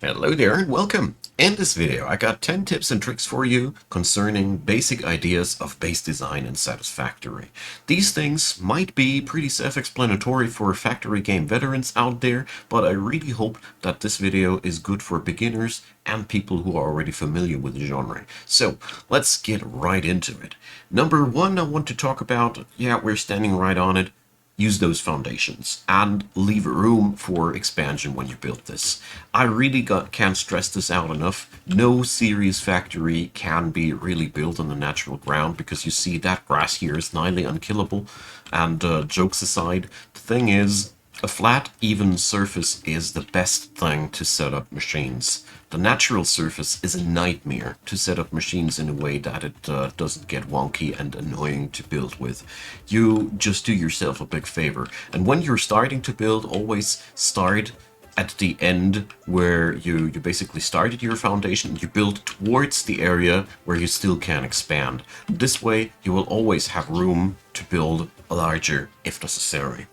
Hello there and welcome! In this video I got 10 tips and tricks for you concerning basic ideas of base design in Satisfactory. These things might be pretty self-explanatory for factory game veterans out there, but I really hope that this video is good for beginners and people who are already familiar with the genre. So let's get right into it. Number one, I want to talk about, we're standing right on it. Use those foundations and leave room for expansion when you build this. I really can't stress this out enough. No serious factory can be really built on the natural ground because you see that grass here is nearly unkillable. And jokes aside, the thing is, a flat, even surface is the best thing to set up machines. The natural surface is a nightmare to set up machines in a way that it doesn't get wonky and annoying to build with. You just do yourself a big favor. And when you're starting to build, always start at the end where you basically started your foundation. You build towards the area where you still can expand. This way, you will always have room to build larger if necessary.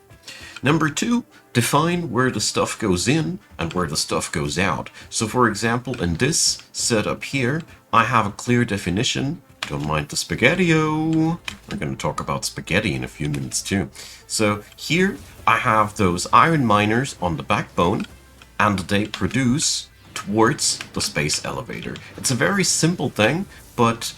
Number two, define where the stuff goes in and where the stuff goes out. So for example, in this setup here, I have a clear definition. Don't mind the spaghetti-o. We're going to talk about spaghetti in a few minutes too. So here I have those iron miners on the backbone and they produce towards the space elevator. It's a very simple thing, but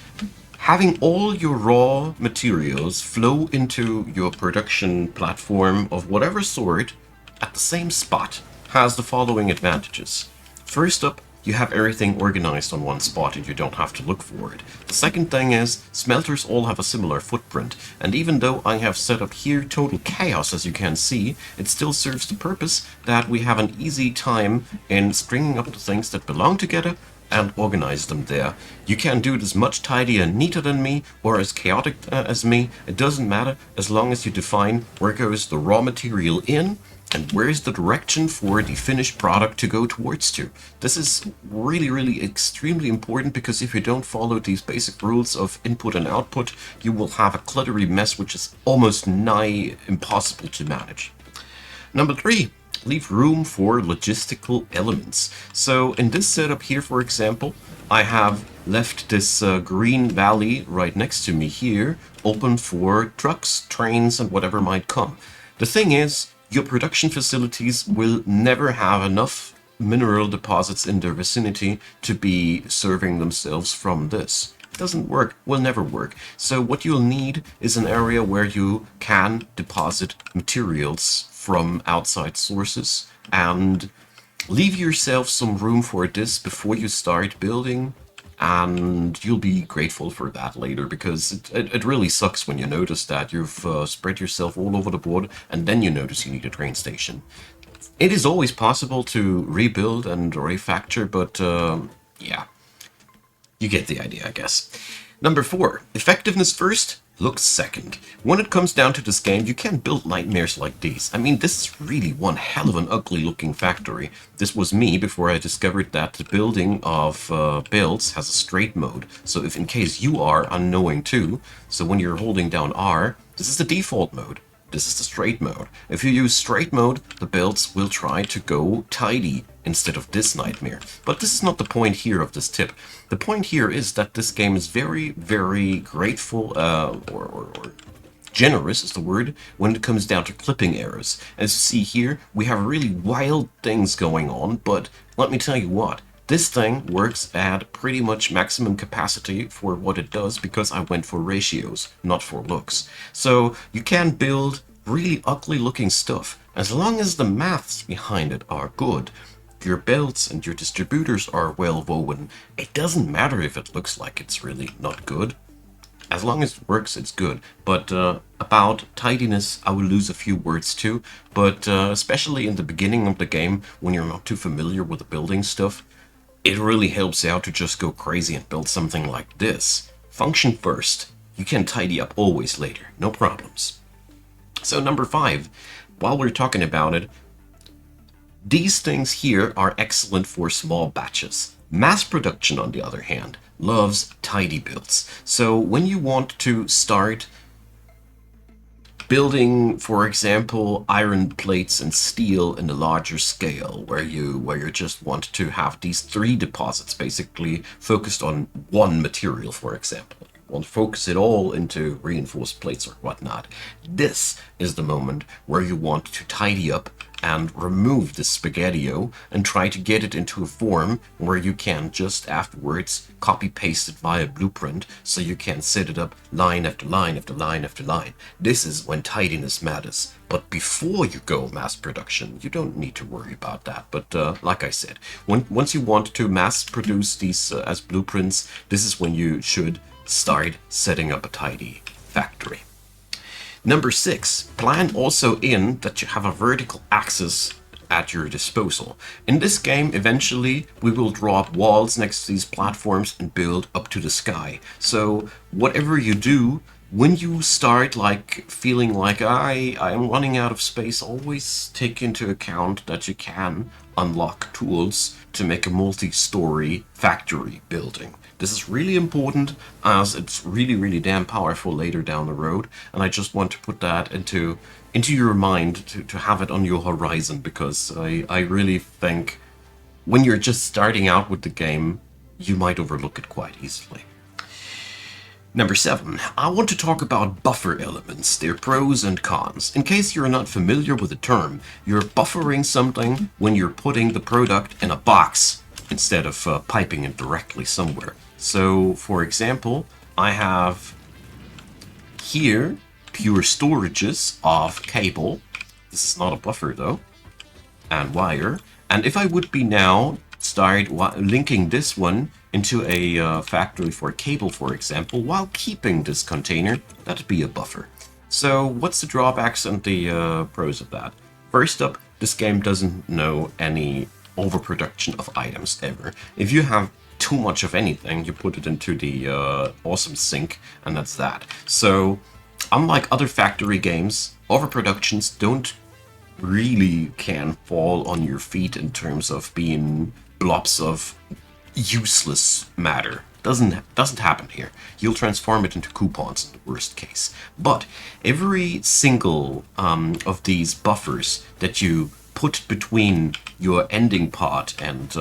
having all your raw materials flow into your production platform of whatever sort at the same spot has the following advantages. First up, you have everything organized on one spot and you don't have to look for it. The second thing is, smelters all have a similar footprint, and even though I have set up here total chaos as you can see, it still serves the purpose that we have an easy time in stringing up the things that belong together and organize them there. You can do it as much tidier and neater than me or as chaotic as me. It doesn't matter as long as you define where goes the raw material in and where is the direction for the finished product to go towards to. This is really extremely important because if you don't follow these basic rules of input and output, you will have a cluttery mess which is almost nigh impossible to manage. Number three, leave room for logistical elements. So in this setup here, for example, I have left this green valley right next to me here open for trucks, trains, and whatever might come. The thing is, your production facilities will never have enough mineral deposits in their vicinity to be serving themselves from this. Doesn't work, will never work. So what you'll need is an area where you can deposit materials from outside sources and leave yourself some room for this before you start building, and you'll be grateful for that later because it really sucks when you notice that you've spread yourself all over the board and then you notice you need a train station. It is always possible to rebuild and refactor, but yeah. You get the idea, I guess. Number four, effectiveness first, looks second. When it comes down to this game, you can't build nightmares like these. I mean, this is really one hell of an ugly looking factory. This was me before I discovered that the building of builds has a straight mode. So if in case you are unknowing too, so when you're holding down R, this is the default mode. This is the straight mode. If you use straight mode, the builds will try to go tidy instead of this nightmare. But this is not the point here of this tip. The point here is that this game is very grateful, or generous is the word, when it comes down to clipping errors. As you see here, we have really wild things going on, but let me tell you what. This thing works at pretty much maximum capacity for what it does because I went for ratios, not for looks. So you can build really ugly looking stuff as long as the maths behind it are good. Your belts and your distributors are well woven. It doesn't matter if it looks like it's really not good. As long as it works, it's good. But about tidiness, I will lose a few words too. But especially in the beginning of the game, when you're not too familiar with the building stuff, it really helps out to just go crazy and build something like this. Function first. You can tidy up always later, no problems. So number five, while we're talking about it, these things here are excellent for small batches. Mass production, on the other hand, loves tidy builds. So when you want to start building, for example, iron plates and steel in a larger scale, where you just want to have these 3 deposits basically focused on one material, for example. You want to focus it all into reinforced plates or whatnot. This is the moment where you want to tidy up and remove the spaghettio and try to get it into a form where you can just afterwards copy paste it via blueprint, so you can set it up line after line after line after line. This is when tidiness matters. But before you go mass production, you don't need to worry about that. But like I said, once you want to mass produce these as blueprints, this is when you should start setting up a tidy factory. Number 6, plan also in that you have a vertical axis at your disposal. In this game, eventually, we will draw up walls next to these platforms and build up to the sky. So whatever you do, when you start like feeling like I am running out of space, always take into account that you can unlock tools to make a multi-story factory building. This is really important, as it's really damn powerful later down the road, and I just want to put that into your mind to have it on your horizon, because I really think when you're just starting out with the game, you might overlook it quite easily. Number 7, I want to talk about buffer elements, their pros and cons. In case you're not familiar with the term, you're buffering something when you're putting the product in a box instead of piping it directly somewhere. So, for example, I have here pure storages of cable. This is not a buffer though, and wire. And if I would be now start linking this one into a factory for a cable, for example, while keeping this container, that'd be a buffer. So what's the drawbacks and the pros of that? First up, this game doesn't know any overproduction of items ever. If you have too much of anything, you put it into the awesome sink, and that's that. So unlike other factory games, overproductions don't really can fall on your feet in terms of being blobs of useless matter. Doesn't happen here. You'll transform it into coupons in the worst case. But every single of these buffers that you put between your ending part and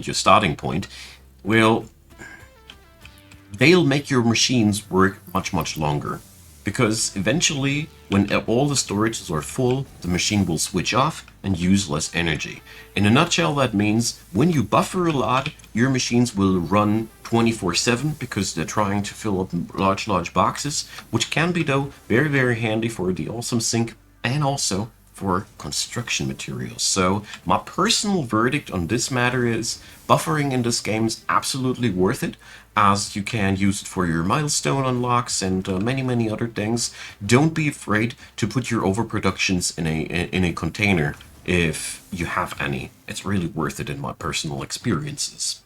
your starting point, well, they'll make your machines work much longer. Because eventually, when all the storages are full, the machine will switch off and use less energy. In a nutshell, that means when you buffer a lot, your machines will run 24/7 because they're trying to fill up large boxes, which can be, though, very handy for the awesome sink and also for construction materials. So my personal verdict on this matter is buffering in this game is absolutely worth it, as you can use it for your milestone unlocks and many other things. Don't be afraid to put your overproductions in a container if you have any. It's really worth it in my personal experiences.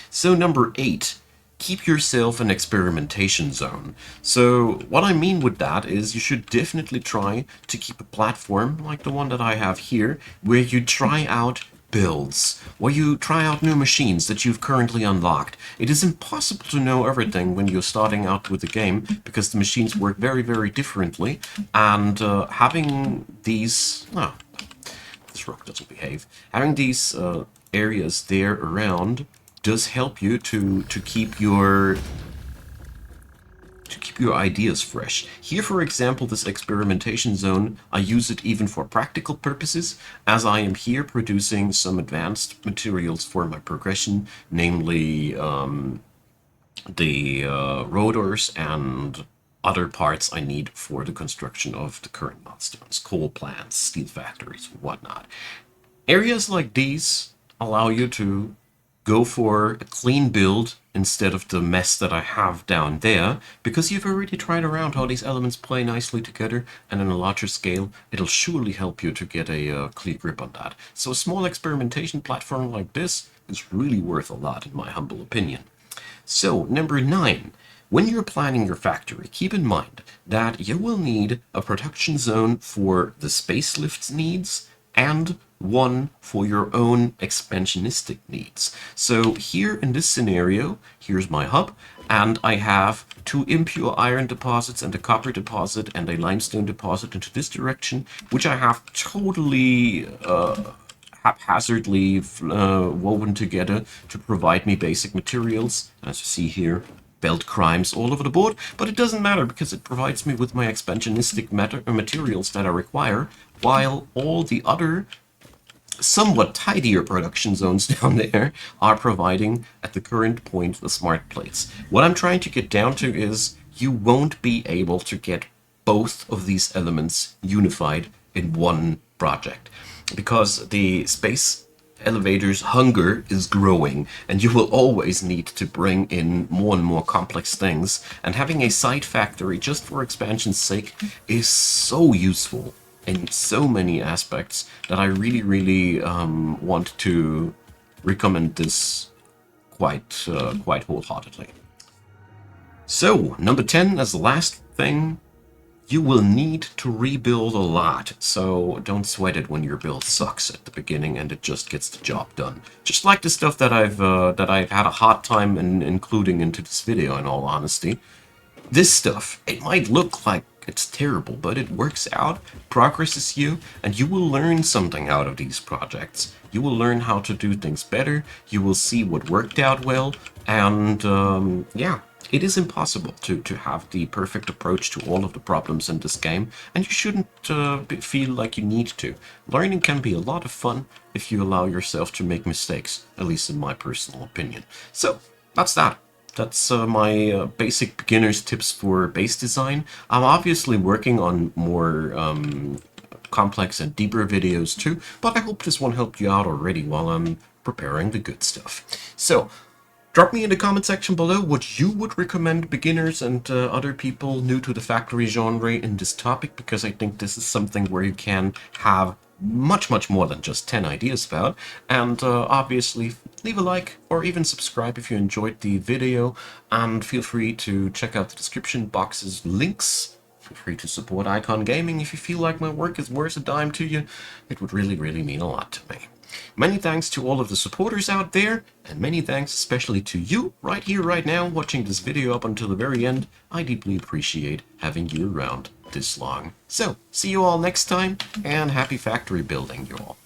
So number 8. Keep yourself an experimentation zone. So what I mean with that is you should definitely try to keep a platform like the one that I have here, where you try out builds, where you try out new machines that you've currently unlocked. It is impossible to know everything when you're starting out with the game, because the machines work very differently, and having these... Oh, this rock doesn't behave. Having these areas there around does help you to keep your ideas fresh. Here, for example, this experimentation zone, I use it even for practical purposes, as I am here producing some advanced materials for my progression, namely the rotors and other parts I need for the construction of the current milestones, coal plants, steel factories, and whatnot. Areas like these allow you to go for a clean build instead of the mess that I have down there, because you've already tried around how these elements play nicely together, and on a larger scale, it'll surely help you to get a clear grip on that. So a small experimentation platform like this is really worth a lot, in my humble opinion. So, number 9. When you're planning your factory, keep in mind that you will need a production zone for the space lift's needs, and one for your own expansionistic needs. So here in this scenario, here's my hub, and I have two impure iron deposits and a copper deposit and a limestone deposit into this direction, which I have totally haphazardly woven together to provide me basic materials. As you see here, belt crimes all over the board, but it doesn't matter because it provides me with my expansionistic materials that I require, while all the other somewhat tidier production zones down there are providing, at the current point, the smart plates. What I'm trying to get down to is you won't be able to get both of these elements unified in one project, because the space elevator's hunger is growing, and you will always need to bring in more and more complex things, and having a side factory just for expansion's sake is so useful in so many aspects that I really want to recommend this quite wholeheartedly. So, number 10 as the last thing, you will need to rebuild a lot, so don't sweat it when your build sucks at the beginning and it just gets the job done. Just like the stuff that I've had a hard time including into this video, in all honesty. This stuff, it might look like it's terrible, but it works out, progresses you, and you will learn something out of these projects. You will learn how to do things better, you will see what worked out well, and yeah, it is impossible to have the perfect approach to all of the problems in this game, and you shouldn't feel like you need to. Learning can be a lot of fun if you allow yourself to make mistakes, at least in my personal opinion. So, that's that. That's my basic beginner's tips for base design. I'm obviously working on more complex and deeper videos too, but I hope this one helped you out already while I'm preparing the good stuff. So, drop me in the comment section below what you would recommend beginners and other people new to the factory genre in this topic, because I think this is something where you can have much more than just 10 ideas about. And obviously leave a like or even subscribe if you enjoyed the video, and feel free to check out the description box's links. Feel free to support Icon Gaming if you feel like my work is worth a dime to you. It would really mean a lot to me. Many thanks to all of the supporters out there, and many thanks especially to you right here, right now, watching this video up until the very end. I deeply appreciate having you around this long. So, see you all next time, and happy factory building, you all.